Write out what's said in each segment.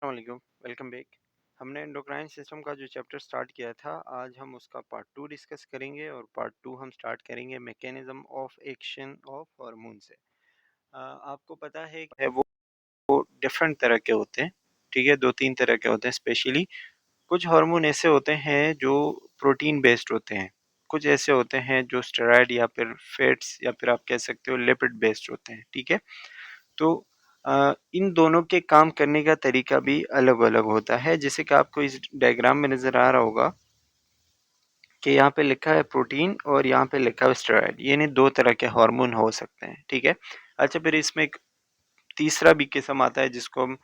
वालेकुम, welcome back. हमने endocrine system का जो चैप्टर स्टार्ट किया था, आज हम उसका पार्ट 2 डिस्कस करेंगे और पार्ट 2 हम स्टार्ट करेंगे mechanism of action of hormone से। आपको पता है कि वो डिफरेंट तरह के होते हैं, ठीक है? 2-3 तरह के होते हैं स्पेशली। कुछ हार्मोन ऐसे होते हैं जो प्रोटीन बेस्ड होते हैं, कुछ ऐसे होते हैं जो स्टेरॉयड या फिर फैट्स या फिर आप कह सकते हो लिपिड बेस्ड होते हैं, ठीक है? तो इन दोनों के काम करने का तरीका भी अलग-अलग होता है, जैसे कि आपको इस डायग्राम में नज़र आ रहा होगा कि यहाँ पे लिखा है प्रोटीन और यहाँ पे लिखा है स्टेरॉयड, यानी 2 तरह के हार्मोन हो सकते हैं, ठीक है? अच्छा, फिर इसमें एक तीसरा भी किस्म आता है जिसको हम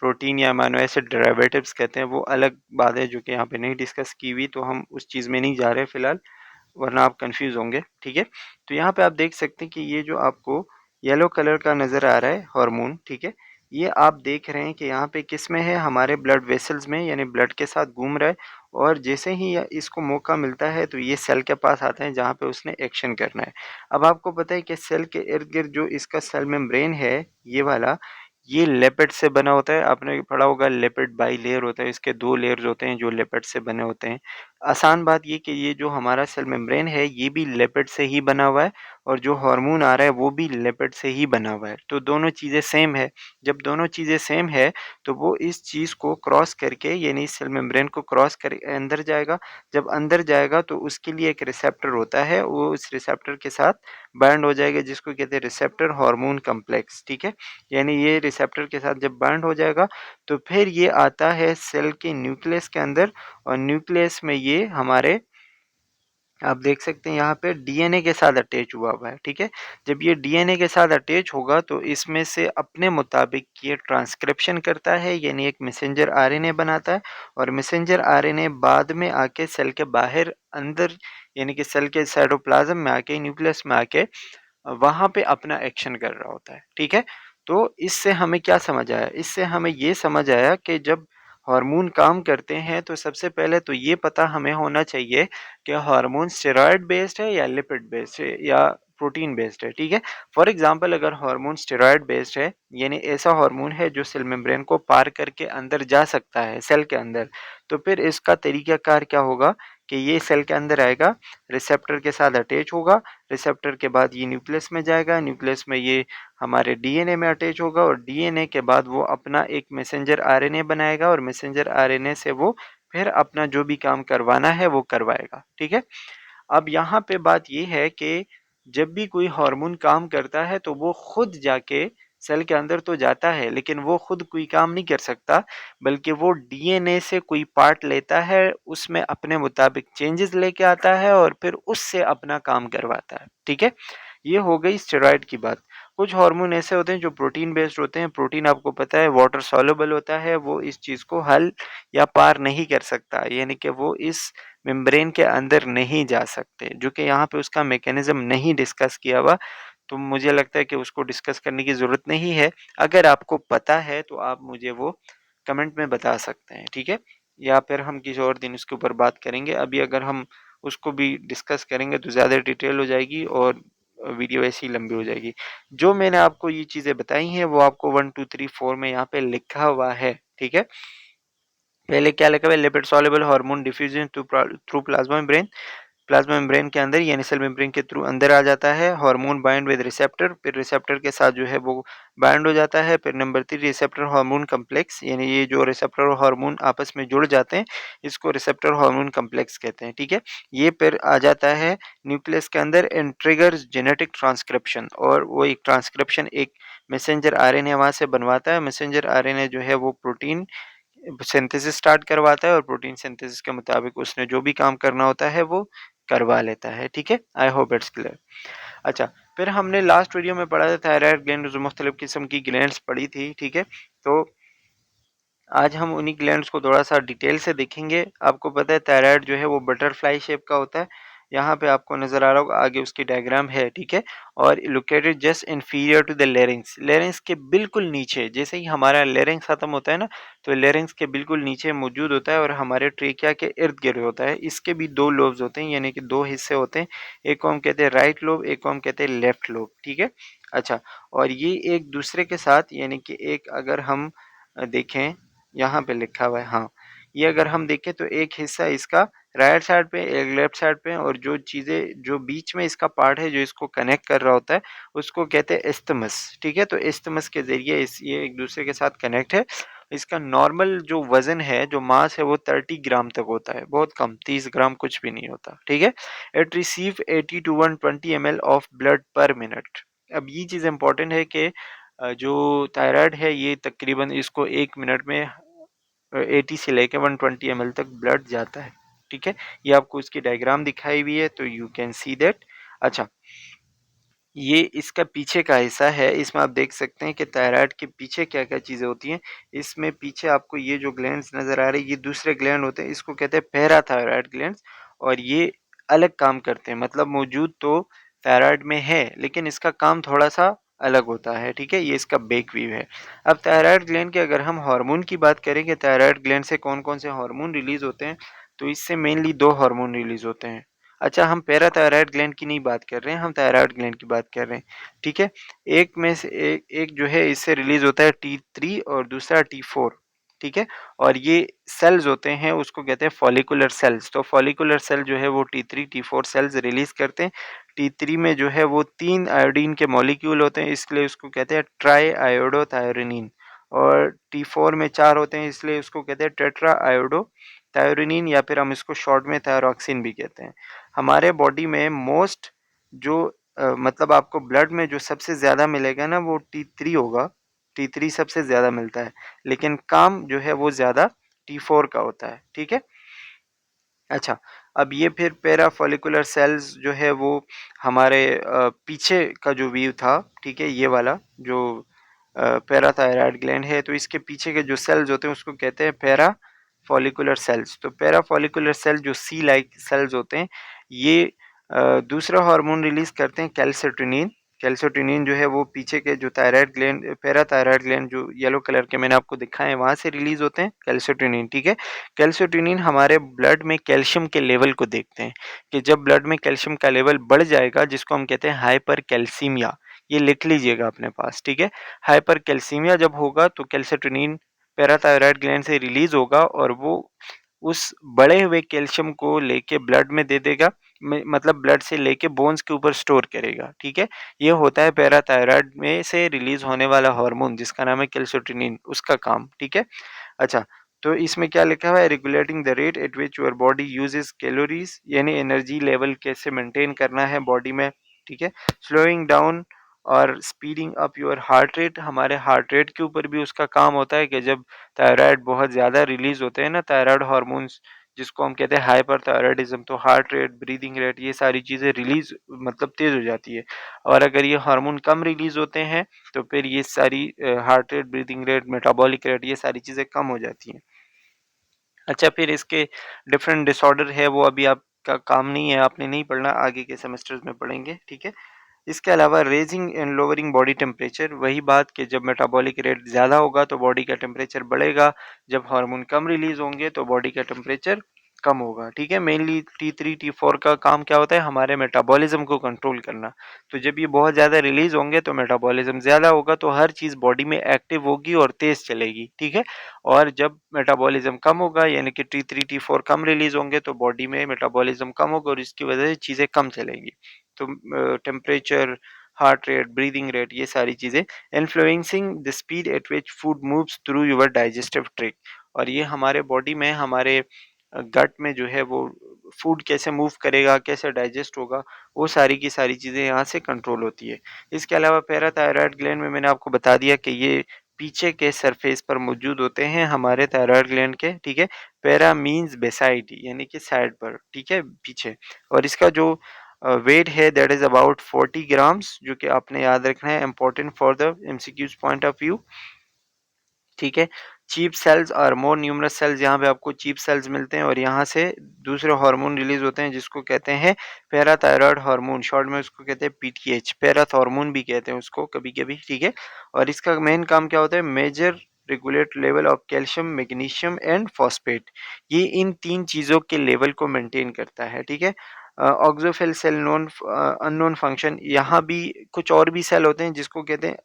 प्रोटीन या अमीनो एसिड डेरिवेटिव्स कहते हैं, वो अलग बात है जो कि यहाँ पे नहीं डिस्कस की हुई, तो हम उस चीज़ में नहीं जा रहे फिलहाल, वरना आप कंफ्यूज होंगे, ठीक है? तो यहाँ पे आप देख सकते हैं कि ये जो आपको येलो कलर का नज़र आ रहा है हार्मोन, ठीक है? ये आप देख रहे हैं कि यहाँ पे किस में है, हमारे ब्लड वेसल्स में, यानी ब्लड के साथ घूम रहा है और जैसे ही इसको मौका मिलता है तो ये सेल के पास आता है जहाँ पे उसने एक्शन करना है। अब आपको पता है कि सेल के इर्द-गिर्द जो इसका सेल मेम्ब्रेन है, ये वाला, ये लिपिड से बना होता है। आपने पढ़ा होगा लिपिड बाइलेयर होता है, इसके 2 लेयर्स होते हैं जो लिपिड से बने होते हैं। आसान बात ये कि ये जो हमारा सेल मेम्ब्रेन है, ये भी लिपिड से ही बना हुआ है और जो हार्मोन आ रहा है वो भी लिपिड से ही बना हुआ है। तो दोनों चीज़ें सेम है। जब दोनों चीज़ें सेम है तो वो इस चीज़ को क्रॉस करके, यानी इस सेल मेम्ब्रेन को क्रॉस कर अंदर जाएगा। जब अंदर जाएगा तो उसके लिए एक रिसेप्टर होता है, वो उस रिसेप्टर के साथ बाइंड हो जाएगा जिसको कहते हैं रिसेप्टर हार्मोन कॉम्प्लेक्स, ठीक है? यानी ये रिसेप्टर के साथ जब बाइंड हो जाएगा तो फिर ये आता है सेल के न्यूक्लियस के अंदर और न्यूक्लियस में ये हमारे, आप देख सकते हैं यहाँ पे डीएनए के साथ अटैच हुआ हुआ है, ठीक है? जब ये डीएनए के साथ अटैच होगा तो इसमें से अपने मुताबिक ये ट्रांसक्रिप्शन करता है, यानी एक मैसेंजर आरएनए बनाता है और मैसेंजर आरएनए बाद में आके सेल के बाहर अंदर, यानी कि सेल के साइटोप्लाज्म में आके, न्यूक्लियस में आके वहाँ पे अपना एक्शन कर रहा होता है, ठीक है? तो इससे हमें क्या समझ आया? इससे हमें ये समझ आया कि जब हार्मोन काम करते हैं तो सबसे पहले तो ये पता हमें होना चाहिए कि हार्मोन स्टेरॉयड बेस्ड है या लिपिड बेस्ड है या प्रोटीन बेस्ड है, ठीक है? फॉर एग्जांपल, अगर हार्मोन स्टेरॉयड बेस्ड है, यानी ऐसा हार्मोन है जो सेल मेम्ब्रेन को पार करके अंदर जा सकता है सेल के अंदर, तो फिर इसका तरीकाकार क्या होगा कि ये सेल के अंदर आएगा, रिसेप्टर के साथ अटैच होगा, रिसेप्टर के बाद ये न्यूक्लियस में जाएगा, न्यूक्लियस में ये हमारे डीएनए में अटैच होगा और डीएनए के बाद वो अपना एक मैसेंजर आरएनए बनाएगा और मैसेंजर आरएनए से वो फिर अपना जो भी काम करवाना है वो करवाएगा, ठीक है? अब यहाँ पे बात ये है कि जब भी कोई हार्मोन काम करता है तो वो खुद जाके सेल के अंदर तो जाता है, लेकिन वो खुद कोई काम नहीं कर सकता, बल्कि वो डीएनए से कोई पार्ट लेता है, उसमें अपने मुताबिक चेंजेस लेके आता है और फिर उससे अपना काम करवाता है, ठीक है? ये हो गई स्टेरॉइड की बात। कुछ हार्मोन ऐसे होते हैं जो प्रोटीन बेस्ड होते हैं। प्रोटीन आपको पता है वाटर सॉल्युबल होता है, वो इस चीज़ को हल या पार नहीं कर सकता, यानी कि वो इस मेम्ब्रेन के अंदर नहीं जा सकते, जो कि यहाँ पे उसका मैकेनिज्म नहीं डिस्कस किया हुआ, तो मुझे लगता है कि उसको डिस्कस करने की ज़रूरत नहीं है। अगर आपको पता है तो आप मुझे वो कमेंट में बता सकते हैं, ठीक है? या फिर हम किसी और दिन उसके ऊपर बात करेंगे। अभी अगर हम उसको भी डिस्कस करेंगे तो ज़्यादा डिटेल हो जाएगी और वीडियो ऐसी ही लंबी हो जाएगी। जो मैंने आपको ये चीज़ें बताई हैं वो आपको 1, 2, 3, 4 में यहाँ पे लिखा हुआ है, ठीक है? पहले क्या लिखा हुआ है? Lipid soluble hormone diffusion through plasma membrane, plasma membrane के अंदर यानी सेल मेम्ब्रेन के थ्रू अंदर आ जाता है। हार्मोन बाइंड विद रिसेप्टर, फिर रिसेप्टर के साथ जो है वो बाइंड हो जाता है। फिर नंबर 3 रिसेप्टर हार्मोन कॉम्प्लेक्स, यानी ये जो रिसेप्टर और हार्मोन आपस में जुड़ जाते हैं, इसको रिसेप्टर हार्मोन कॉम्प्लेक्स कहते हैं, ठीक है? ये फिर आ जाता है न्यूक्लियस के अंदर एंड ट्रिगर्स जेनेटिक ट्रांसक्रिप्शन, और वो एक ट्रांसक्रिप्शन, एक मैसेंजर आरएनए वहाँ से बनवाता है। मैसेंजर आरएनए जो है वो प्रोटीन सिंथेसिस स्टार्ट करवाता है और प्रोटीन सिंथेसिस के मुताबिक उसने जो भी काम करना होता है वो करवा लेता है, ठीक है? I hope it's clear. अच्छा, फिर हमने लास्ट वीडियो में पढ़ा था थायराइड ग्लैंड, जो मुख्तलिफ किस्म की ग्लैंड्स पढ़ी थी, ठीक है? तो आज हम उन्हीं ग्लैंड्स को थोड़ा-सा डिटेल से देखेंगे। आपको पता है थायराइड जो है वो बटरफ्लाई शेप का होता है। यहाँ पे आपको नज़र आ रहा होगा, आगे उसकी डायग्राम है, ठीक है? और located just inferior to the larynx, larynx के बिल्कुल नीचे, जैसे ही हमारा लेरिंग्स खत्म होता है ना, तो लेरिंग्स के बिल्कुल नीचे मौजूद होता है और हमारे ट्रेकिया के इर्द-गिर्द होता है। इसके भी 2 लोब्स होते हैं, यानी कि 2 हिस्से होते हैं। एक को हम कहते हैं राइट लोब, एक को हम कहते हैं लेफ्ट लोब, ठीक है? अच्छा, और ये एक दूसरे के साथ, यानी कि एक अगर हम देखें, यहाँ पे लिखा हुआ है, हाँ। ये अगर हम देखें तो एक हिस्सा इसका राइट साइड पे, एक लेफ्ट साइड पे, और जो चीज़ें जो बीच में इसका पार्ट है जो इसको कनेक्ट कर रहा होता है उसको कहते हैं इस्थमस, ठीक है। तो इस्थमस के ज़रिए ये एक दूसरे के साथ कनेक्ट है। इसका नॉर्मल जो वज़न है, जो मास है, वो 30 ग्राम तक होता है, बहुत कम, 30 ग्राम कुछ भी नहीं होता, ठीक है। It receive 80 to 120 ml of blood per minute. अब ये चीज़ इम्पोर्टेंट है कि जो थायराइड है ये तकरीबन इसको 1 मिनट में 80 से लेके 120 ml तक ब्लड जाता है, ठीक है। ये आपको इसकी डायग्राम दिखाई हुई है तो यू कैन सी दैट। अच्छा, ये इसका पीछे का हिस्सा है, इसमें आप देख सकते हैं कि थायराइड के पीछे क्या-क्या चीज़ें होती हैं। इसमें पीछे आपको ये जो ग्लैंड्स नज़र आ रही है, ये दूसरे ग्लैंड होते हैं, इसको कहते हैं पैराथायरॉइड ग्लैंड्स, और ये अलग काम करते हैं। मतलब मौजूद तो थायराइड में है, लेकिन इसका काम थोड़ा-सा अलग होता है, ठीक है? ये इसका बैक व्यू है। अब थायराइड ग्लैंड के अगर हम हार्मोन की बात करें कि थायराइड ग्लैंड से कौन-कौन से हार्मोन रिलीज़ होते हैं, तो इससे मेनली 2 हार्मोन रिलीज़ होते हैं। अच्छा, हम पैराथायरॉइड ग्लैंड की नहीं बात कर रहे हैं, हम थायरॉइड ग्लैंड की बात कर रहे हैं, ठीक है। एक में से एक जो है इससे रिलीज होता है T3 और दूसरा T4, ठीक है। और ये सेल्स होते हैं, उसको कहते हैं फॉलिकुलर सेल्स। तो फॉलिकुलर सेल जो है वो T3 T4 सेल्स रिलीज करते हैं। T3 में जो है वो 3 आयोडीन के मॉलिक्यूल होते हैं, इसलिए उसको कहते हैं ट्राई आयोडोथायोरेनिन। और T4 में 4 होते हैं, इसलिए उसको कहते हैं टेट्रा आयोडो थायोरेनिन, या फिर हम इसको शॉर्ट में थायरॉक्सिन भी कहते हैं। हमारे बॉडी में मोस्ट जो मतलब आपको ब्लड में जो सबसे ज़्यादा मिलेगा ना, वो T3 होगा। T3 सबसे ज़्यादा मिलता है, लेकिन काम जो है वो ज़्यादा T4 का होता है, ठीक है। अच्छा, अब ये फिर पैरा फॉलिकुलर सेल्स जो है वो हमारे पीछे का जो व्यू था, ठीक है, ये वाला जो पैराथायरॉइड ग्लैंड है, तो इसके पीछे के जो सेल्स होते हैं उसको कहते हैं पैरा फॉलिकुलर सेल्स। तो पैरा फॉलिकुलर सेल जो सी लाइक सेल्स होते हैं, ये दूसरा हार्मोन रिलीज करते हैं, कैल्सिटोनिन। कैल्सिटोनिन जो है वो पीछे के जो थायराइड ग्लैंड, पैराथायरॉइड ग्लैंड जो येलो कलर के मैंने आपको दिखाए हैं, वहां से रिलीज होते हैं कैल्सिटोनिन, ठीक है। कैल्सिटोनिन हमारे ब्लड में कैल्शियम के लेवल को देखते हैं, कि जब ब्लड में कैल्शियम का लेवल बढ़ जाएगा, जिसको हम कहते हैं हाइपर कैल्सीमिया, ये लिख लीजिएगा अपने पास, ठीक है। हाइपर कैल्सीमिया जब होगा तो कैल्सिटोनिन पैराथायरॉइड ग्लैंड से रिलीज होगा, और वो उस बढ़े हुए कैल्शियम को लेके ब्लड में दे देगा, मतलब ब्लड से लेके बोन्स के ऊपर स्टोर करेगा, ठीक है। ये होता है पैराथायरॉइड में से रिलीज होने वाला हार्मोन, जिसका नाम है कैल्सिटोनिन, उसका काम, ठीक है। अच्छा, तो इसमें क्या लिखा हुआ है, regulating the rate at which your body uses calories, यानी एनर्जी लेवल कैसे मेंटेन करना है बॉडी में, ठीक है। स्लोइंग डाउन और speeding up your heart rate, हमारे हार्ट रेट के ऊपर भी उसका काम होता है, कि जब थायराइड बहुत ज़्यादा रिलीज होते हैं ना, थायराइड हार्मोन्स, जिसको हम कहते हैं हाइपर थायराइडिज्म, तो हार्ट रेट, ब्रीदिंग रेट, ये सारी चीज़ें रिलीज मतलब तेज़ हो जाती है। और अगर ये हार्मोन कम रिलीज होते हैं तो फिर ये सारी heart rate, breathing rate, metabolic rate, ये सारी चीज़ें कम हो जाती हैं। अच्छा, फिर इसके डिफरेंट डिसऑर्डर है, वो अभी आपका काम नहीं है, आपने नहीं पढ़ना, आगे के सेमेस्टर्स में पढ़ेंगे, ठीक है। इसके अलावा raising and lowering body temperature, वही बात कि जब मेटाबॉलिक रेट ज़्यादा होगा तो बॉडी का टेम्परेचर बढ़ेगा, जब हार्मोन कम रिलीज होंगे तो बॉडी का टेम्परेचर कम होगा, ठीक है। मेनली T3 T4 का काम क्या होता है, हमारे मेटाबॉलिज्म को कंट्रोल करना। तो जब ये बहुत ज़्यादा रिलीज होंगे तो मेटाबॉलिज्म ज़्यादा होगा, तो हर चीज़ बॉडी में एक्टिव होगी और तेज़ चलेगी, ठीक है। और जब मेटाबॉलिज्म कम होगा, यानी कि T3 T4 कम रिलीज होंगे, तो बॉडी में मेटाबॉलिज्म कम होगा और इसकी वजह से चीज़ें कम चलेंगी। तो temperature, heart rate, breathing rate, ये सारी चीज़ें influencing the speed at which food moves through your digestive tract, और ये हमारे बॉडी में, हमारे गट में जो है वो फूड कैसे मूव करेगा, कैसे डाइजेस्ट होगा, वो सारी की सारी चीज़ें यहाँ से कंट्रोल होती है। इसके अलावा पैराथायरॉइड ग्लैंड में मैंने आपको बता दिया कि ये पीछे के सरफेस पर मौजूद होते हैं हमारे थायरॉइड ग्लैंड के, ठीक है। पैरा मीन्स बेसाइड, यानी कि साइड पर, ठीक है, पीछे। और इसका जो वेट है दैट इज अबाउट 40 ग्राम्स, जो कि आपने याद रखना है, important for the MCQs point of view, ठीक है। चीप सेल्स और मोर न्यूमरस सेल्स, यहाँ पे आपको चीप सेल्स मिलते हैं, और यहाँ से दूसरे हार्मोन रिलीज होते हैं, जिसको कहते हैं पैराथायरॉयड हार्मोन, शॉर्ट में उसको कहते हैं पीटीएच, पैराथॉर्मोन भी कहते हैं उसको कभी कभी, ठीक है। और इसका मेन काम क्या होता है, major regulate level of calcium, magnesium and phosphate, ये इन 3 चीज़ों के लेवल को मेंटेन करता है, ठीक है। ऑक्सोफिल सेल नॉन अननोन फंक्शन, यहाँ भी कुछ और भी सेल होते हैं जिसको कहते हैं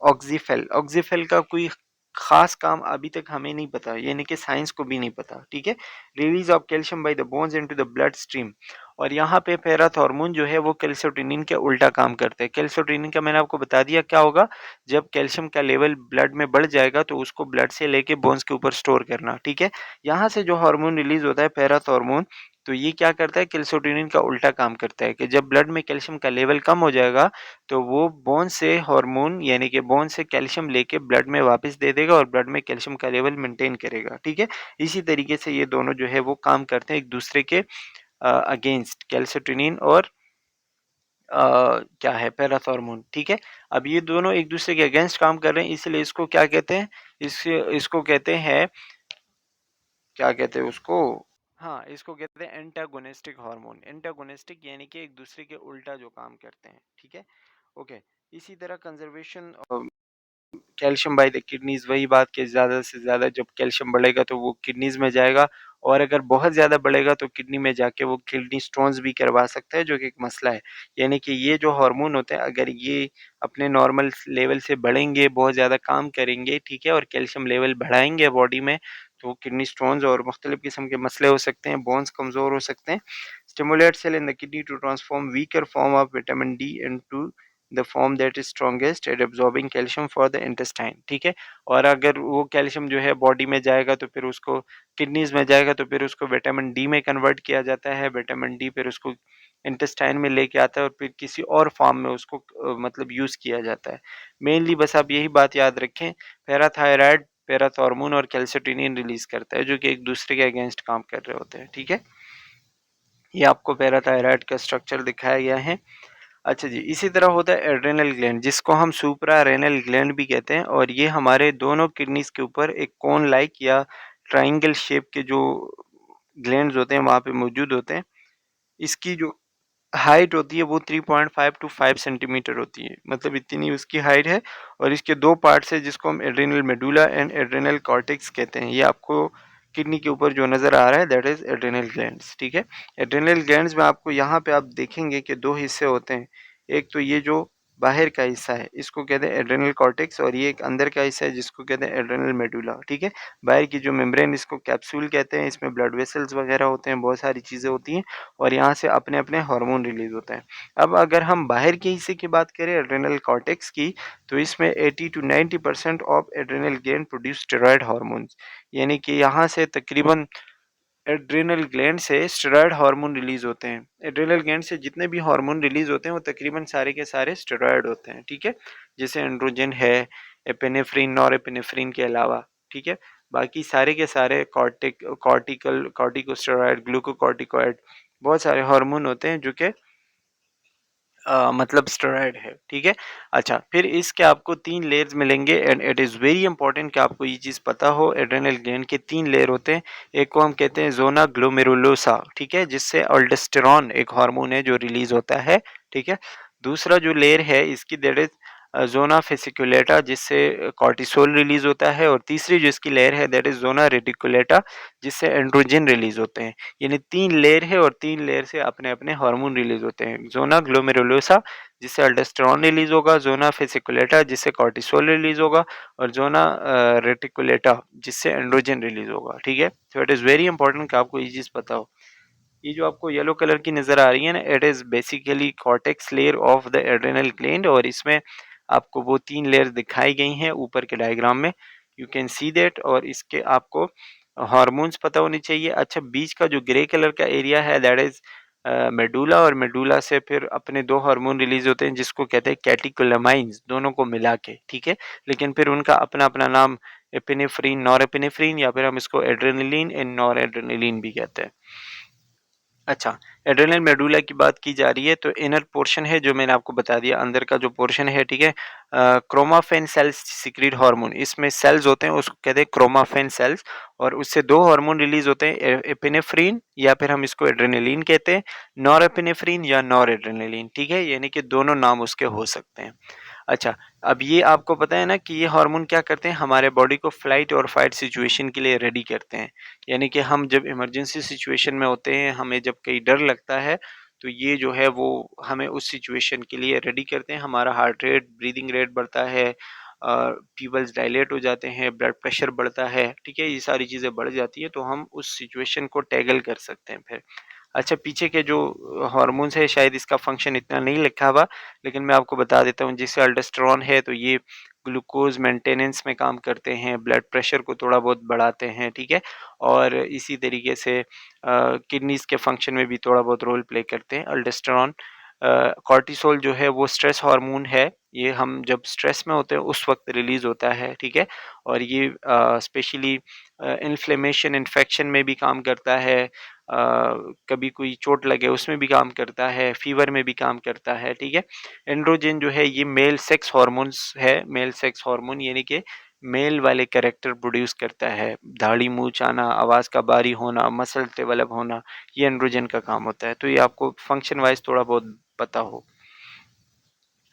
ऑक्सीफेल। ऑक्सीफेल का कोई खास काम अभी तक हमें नहीं पता, यानी कि साइंस को भी नहीं पता, ठीक है। Release of calcium by the bones into the blood stream, और यहाँ पे पैराथॉर्मोन जो है वो कैल्शियोटिनिन के उल्टा काम करते हैं। कैल्शियोटिनिन का मैंने आपको बता दिया क्या होगा, जब कैल्शियम का लेवल ब्लड में बढ़ जाएगा तो उसको ब्लड से लेके बोन्स के ऊपर स्टोर करना, ठीक है। यहाँ से जो हार्मोन रिलीज होता है पैराथॉर्मोन, तो ये क्या करता है, कैल्शियोटिनिन का उल्टा काम करता है कि जब ब्लड में कैल्शियम का लेवल कम हो जाएगा तो वो बोन से हार्मोन यानी कि बोन से कैल्शियम लेके ब्लड में वापस दे देगा और ब्लड में कैल्शियम का लेवल मेंटेन करेगा, ठीक है। इसी तरीके से ये दोनों जो है वो काम करते हैं एक दूसरे के अगेंस्ट, कैल्शियोटिनिन और क्या है, पैराथॉर्मोन, ठीक है। अब ये दोनों एक दूसरे के अगेंस्ट काम कर रहे हैं, इसलिए इसको क्या कहते हैं, इसको कहते हैं, क्या कहते हैं उसको, हाँ इसको कहते हैं एंटागोनिस्टिक हार्मोन। एंटागोनिस्टिक यानी कि एक दूसरे के उल्टा जो काम करते हैं, ठीक है। ओके, इसी तरह conservation calcium by the kidneys, वही बात कि ज़्यादा से ज़्यादा जब कैल्शियम बढ़ेगा तो वो किडनीज में जाएगा, और अगर बहुत ज़्यादा बढ़ेगा तो किडनी में जाके वो किडनी स्टोन्स भी करवा सकता है, जो कि एक मसला है। यानी कि ये जो हार्मोन होते हैं अगर ये अपने नॉर्मल लेवल से बढ़ेंगे, बहुत ज़्यादा काम करेंगे, ठीक है, और कैल्शियम लेवल बढ़ाएंगे बॉडी में, तो किडनी स्टोन्स और मुख्तलिफ किस्म के मसले हो सकते हैं, बोन्स कमज़ोर हो सकते हैं। Stimulate cell in the kidney to transform weaker form of vitamin D into the form that is strongest at absorbing calcium for the intestine, ठीक है। और अगर वो कैल्शियम जो है बॉडी में जाएगा तो फिर उसको किडनीज में जाएगा तो फिर उसको विटामिन डी में कन्वर्ट किया जाता है, विटामिन डी फिर उसको इंटेस्टाइन में लेके आता है और फिर किसी और फॉर्म में उसको मतलब यूज किया जाता है। मेनली बस आप यही बात याद रखें, पैराथायराइड पैराथॉर्मोन और कैल्शियोटिनिन रिलीज करता है जो कि एक दूसरे के अगेंस्ट काम कर रहे होते हैं, ठीक है। ये आपको पैराथायराइड का स्ट्रक्चर दिखाया गया है। अच्छा जी, इसी तरह होता है एड्रेनल ग्लैंड, जिसको हम सुप्रा रेनल ग्लैंड भी कहते हैं, और ये हमारे दोनों किडनीज के ऊपर एक कोन लाइक या ट्राइंगल शेप के जो ग्लैंड्स होते हैं वहाँ पे मौजूद होते हैं। इसकी जो हाइट होती है वो 3.5 टू 5 सेंटीमीटर होती है, मतलब इतनी उसकी हाइट है। और इसके दो पार्ट्स है जिसको हम adrenal medulla and adrenal cortex कहते हैं। ये आपको किडनी के ऊपर जो नज़र आ रहा है दैट इज एड्रेनल ग्लैंड्स, ठीक है। एड्रेनल ग्लैंड्स में आपको यहाँ पे आप देखेंगे कि दो हिस्से होते हैं, एक तो ये जो बाहर का हिस्सा है इसको कहते हैं एड्रेनल कॉर्टेक्स, और ये एक अंदर का हिस्सा है जिसको कहते हैं एड्रेनल मेडुला, ठीक है। बाहर की जो मेम्ब्रेन इसको कैप्सूल कहते हैं, इसमें ब्लड वेसल्स वगैरह होते हैं, बहुत सारी चीज़ें होती हैं, और यहाँ से अपने अपने हार्मोन रिलीज होता है। अब अगर हम बाहर के हिस्से की बात करें एड्रेनल कॉर्टेक्स की, तो इसमें 80 to 90% of adrenal gland produce steroid hormones, यानी कि यहाँ से तकरीबन एड्रेनल ग्लैंड से स्टेरॉयड हार्मोन रिलीज होते हैं। एड्रेनल ग्लैंड से जितने भी हार्मोन रिलीज होते हैं वो तकरीबन सारे के सारे स्टेरॉयड होते हैं, ठीक है। जैसे एंड्रोजन है, एपिनेफ्रिन, नॉरएपिनेफ्रिन के अलावा, ठीक है। बाकी सारे के सारे कॉर्टिकोस्टेरॉयड, ग्लूकोकॉर्टिकॉइड, बहुत सारे हार्मोन होते हैं जो कि मतलब स्टेरॉयड है, ठीक है। अच्छा, फिर इसके आपको 3 लेयर्स मिलेंगे and it is very important कि आपको ये चीज़ पता हो, एड्रेनल ग्लैंड के 3 लेयर होते हैं। एक को हम कहते हैं ज़ोना ग्लोमेरुलोसा, ठीक है, जिससे अल्डोस्टेरॉन एक हार्मोन है जो रिलीज होता है, ठीक है। दूसरा जो लेयर है इसकी दैट इज ज़ोना फेसिकुलेटा, जिससे कॉर्टिसोल रिलीज होता है, और तीसरी जो इसकी लेयर है दैट इज ज़ोना रेटिकुलेटा, जिससे एंड्रोजन रिलीज होते हैं। यानी 3 लेयर है और 3 लेयर से अपने अपने हार्मोन रिलीज होते हैं। ज़ोना ग्लोमेरुलोसा जिससे अल्डोस्टेरॉन रिलीज होगा, ज़ोना फेसिकुलेटा जिससे कॉर्टिसोल रिलीज होगा, और ज़ोना रेटिकुलेटा जिससे एंड्रोजन रिलीज होगा, ठीक है। तो इट इज़ वेरी इंपॉर्टेंट कि आपको ये चीज़ पता हो। ये जो आपको येलो कलर की नज़र आ रही है ना, it is basically cortex layer of the adrenal gland, और इसमें आपको वो 3 लेयर्स दिखाई गई हैं ऊपर के डायग्राम में, यू कैन सी दैट। और इसके आपको हार्मोन्स पता होने चाहिए। अच्छा, बीच का जो ग्रे कलर का एरिया है दैट इज मेडुला, और मेडुला से फिर अपने 2 हार्मोन रिलीज होते हैं जिसको कहते हैं कैटेकोलामाइन्स, दोनों को मिला के, ठीक है। लेकिन फिर उनका अपना अपना नाम एपिनेफ्रिन, नॉरएपिनेफ्रिन, या फिर हम इसको एड्रेनलिन एंड नॉरएड्रेनलिन भी कहते हैं। अच्छा, एड्रेनल मेडुला की बात की जा रही है तो इनर पोर्शन है जो मैंने आपको बता दिया, अंदर का जो पोर्शन है, ठीक है। क्रोमाफेन सेल्स सिक्रीट हार्मोन, इसमें सेल्स होते हैं उसको कहते हैं क्रोमाफेन सेल्स, और उससे 2 हार्मोन रिलीज होते हैं, एपिनेफ्रिन या फिर हम इसको एड्रेनलिन कहते हैं, नॉरएपिनेफ्रिन या नॉरएड्रेनलिन, ठीक है। यानी कि दोनों नाम उसके हो सकते हैं। अच्छा, अब ये आपको पता है ना कि ये हार्मोन क्या करते हैं, हमारे बॉडी को फ्लाइट और फाइट सिचुएशन के लिए रेडी करते हैं। यानी कि हम जब इमरजेंसी सिचुएशन में होते हैं, हमें जब कहीं डर लगता है, तो ये जो है वो हमें उस सिचुएशन के लिए रेडी करते हैं। हमारा हार्ट रेट, ब्रीदिंग रेट बढ़ता है, पीपल्स डायलेट हो जाते हैं, ब्लड प्रेशर बढ़ता है, ठीक है, ये सारी चीज़ें बढ़ जाती है, तो हम उस सिचुएशन को टैगल कर सकते हैं फिर। अच्छा, पीछे के जो हार्मोन्स है शायद इसका फंक्शन इतना नहीं लिखा हुआ, लेकिन मैं आपको बता देता हूँ। जैसे अल्डोस्टेरोन है तो ये ग्लूकोज मेंटेनेंस में काम करते हैं, ब्लड प्रेशर को थोड़ा बहुत बढ़ाते हैं, ठीक है, और इसी तरीके से किडनीज के फंक्शन में भी थोड़ा बहुत रोल प्ले करते हैं अल्डोस्टेरोन। कॉर्टिसोल जो है वो स्ट्रेस हार्मोन है, ये हम जब स्ट्रेस में होते हैं उस वक्त रिलीज होता है, ठीक है, और ये स्पेशली इन्फ्लेमेशन इन्फेक्शन में भी काम करता है, कभी कोई चोट लगे उसमें भी काम करता है, फीवर में भी काम करता है, ठीक है। एंड्रोजन जो है ये मेल सेक्स हार्मोन्स है, मेल सेक्स हार्मोन यानी कि मेल वाले कैरेक्टर प्रोड्यूस करता है, दाढ़ी मूंछ आना, आवाज का बारी होना, मसल डेवलप होना, ये एंड्रोजन का काम होता है। तो ये आपको फंक्शन वाइज थोड़ा बहुत पता हो।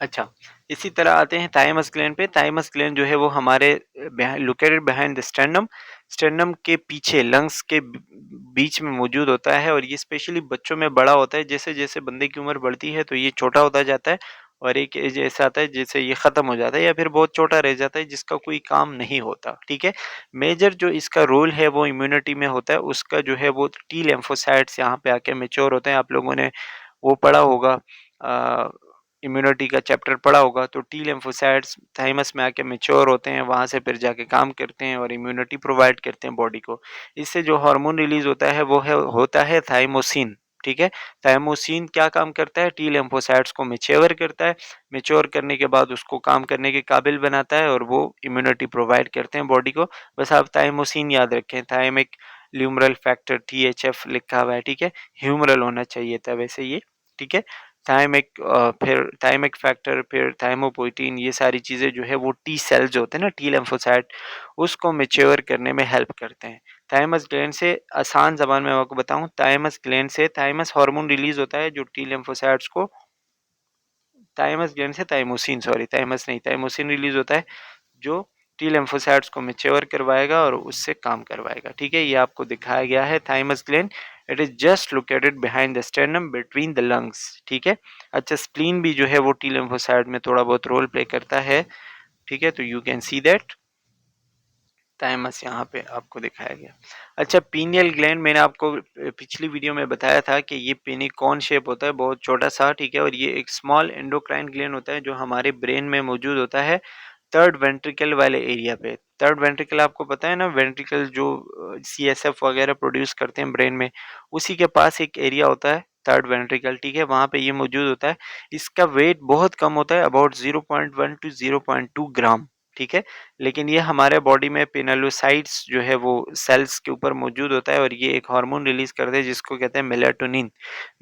अच्छा, इसी तरह आते हैं थाइमस ग्लैंड पे। थाइमस ग्लैंड जो है वो हमारे located behind the sternum, sternum के पीछे लंग्स के बीच में मौजूद होता है, और ये स्पेशली बच्चों में बड़ा होता है। जैसे जैसे बंदे की उम्र बढ़ती है तो ये छोटा होता जाता है, और एक एज ऐसा आता है जैसे ये खत्म हो जाता है या फिर बहुत छोटा रह जाता है जिसका कोई काम नहीं होता, ठीक है। मेजर जो इसका रोल है वो इम्यूनिटी में होता है, उसका जो है वो टी लिम्फोसाइट्स यहाँ पे आके मेच्योर होते हैं। आप लोगों ने वो पढ़ा होगा, इम्यूनिटी का चैप्टर पढ़ा होगा, तो टी लिम्फोसाइट्स थाइमस में आके मैच्योर होते हैं, वहाँ से फिर जाके काम करते हैं और इम्यूनिटी प्रोवाइड करते हैं बॉडी को। इससे जो हार्मोन रिलीज होता है वो है होता है थाइमोसिन, ठीक है। थाइमोसिन क्या काम करता है, टी लिम्फोसाइट्स को मैच्योर करता है, मैच्योर करने के बाद उसको काम करने के काबिल बनाता है, और वो इम्यूनिटी प्रोवाइड करते हैं बॉडी को। बस आप थाइमोसिन याद रखें, थाइमिक ल्यूमरल फैक्टर THF लिखा हुआ है, ठीक है, ह्यूमरल होना चाहिए था वैसे ये, ठीक है। थाइमिक फिर थाइमिक फैक्टर, फिर थाइमोपोइटीन, ये सारी चीज़ें जो है वो टी सेल जो होते हैं ना, टी लिम्फोसाइट, उसको मैच्योर करने में हेल्प करते हैं। थाइमस ग्लैंड से, आसान ज़बान में आपको बताऊं, थाइमस ग्लैंड से थाइमस हार्मोन रिलीज होता है जो टी लिम्फोसाइट्स को, थाइमस ग्लैंड से थाइमोसिन, सॉरी थाइमस नहीं, थाइमोसिन रिलीज होता है जो टी लिम्फोसाइट्स को मैच्योर करवाएगा और उससे काम करवाएगा, ठीक है। ये आपको दिखाया गया है thymus gland, it is just located behind the sternum between the lungs, ठीक है। अच्छा, स्प्लीन भी जो है वो टी लिम्फोसाइट में थोड़ा बहुत रोल प्ले करता है, ठीक है, तो you can see that thymus यहाँ पे आपको दिखाया गया। अच्छा, पीनियल ग्लैंड मैंने आपको पिछली वीडियो में बताया था कि ये पेनिकॉन शेप होता है, बहुत छोटा सा, ठीक है, और ये एक स्मॉल एंडोक्राइन ग्लैंड होता है जो हमारे ब्रेन में मौजूद होता है, थर्ड वेंट्रिकल वाले एरिया पे। थर्ड वेंट्रिकल आपको पता है ना, वेंट्रिकल जो CSF वगैरह प्रोड्यूस करते हैं ब्रेन में, उसी के पास एक एरिया होता है थर्ड वेंट्रिकल, ठीक है, वहाँ पे ये मौजूद होता है। इसका वेट बहुत कम होता है, अबाउट 0.1 टू 0.2 ग्राम, ठीक है, लेकिन ये हमारे बॉडी में पिनोलोसाइट्स जो है वो सेल्स के ऊपर मौजूद होता है, और ये एक हार्मोन रिलीज करते हैं जिसको कहते हैं मेलाटोनिन।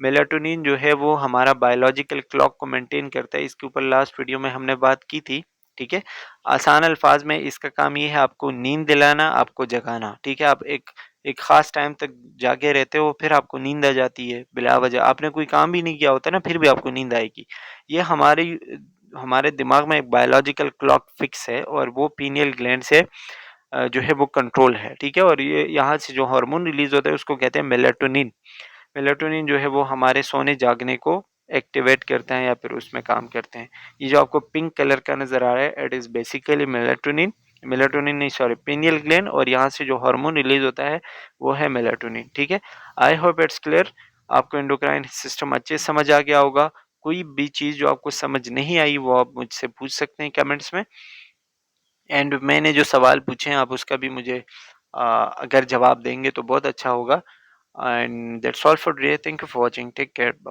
मेलाटोनिन जो है वो हमारा बायोलॉजिकल क्लॉक को मेंटेन करता है, इसके ऊपर लास्ट वीडियो में हमने बात की थी, ठीक है। आसान अल्फाज में इसका काम ये है आपको नींद दिलाना, आपको जगाना, ठीक है। आप एक एक खास टाइम तक जागे रहते हो, फिर आपको नींद आ जाती है बिला वजह, आपने कोई काम भी नहीं किया होता ना, फिर भी आपको नींद आएगी। ये हमारे हमारे दिमाग में एक बायोलॉजिकल क्लॉक फिक्स है, और वो पीनियल ग्लैंड से जो है वो कंट्रोल है, ठीक है। और ये यहाँ से जो हार्मोन रिलीज होता है उसको कहते हैं मेलाटोनिन। मेलाटोनिन जो है वो हमारे सोने जागने को एक्टिवेट करते हैं या फिर उसमें काम करते हैं। ये जो आपको पिंक कलर का नजर आ रहा है, it is basically melatonin, melatonin नहीं सॉरी, पिनियल ग्लैंड, और यहाँ से जो हार्मोन रिलीज होता है वो है मेलाटोनिन, ठीक है। आई होप इट्स क्लियर, आपको एंडोक्राइन सिस्टम अच्छे से समझ आ गया होगा। कोई भी चीज जो आपको समझ नहीं आई वो आप मुझसे पूछ सकते हैं कमेंट्स में, एंड मैंने जो सवाल पूछे हैं आप उसका भी मुझे अगर जवाब देंगे तो बहुत अच्छा होगा। And that's all for today, thank you for watching, take care, bye.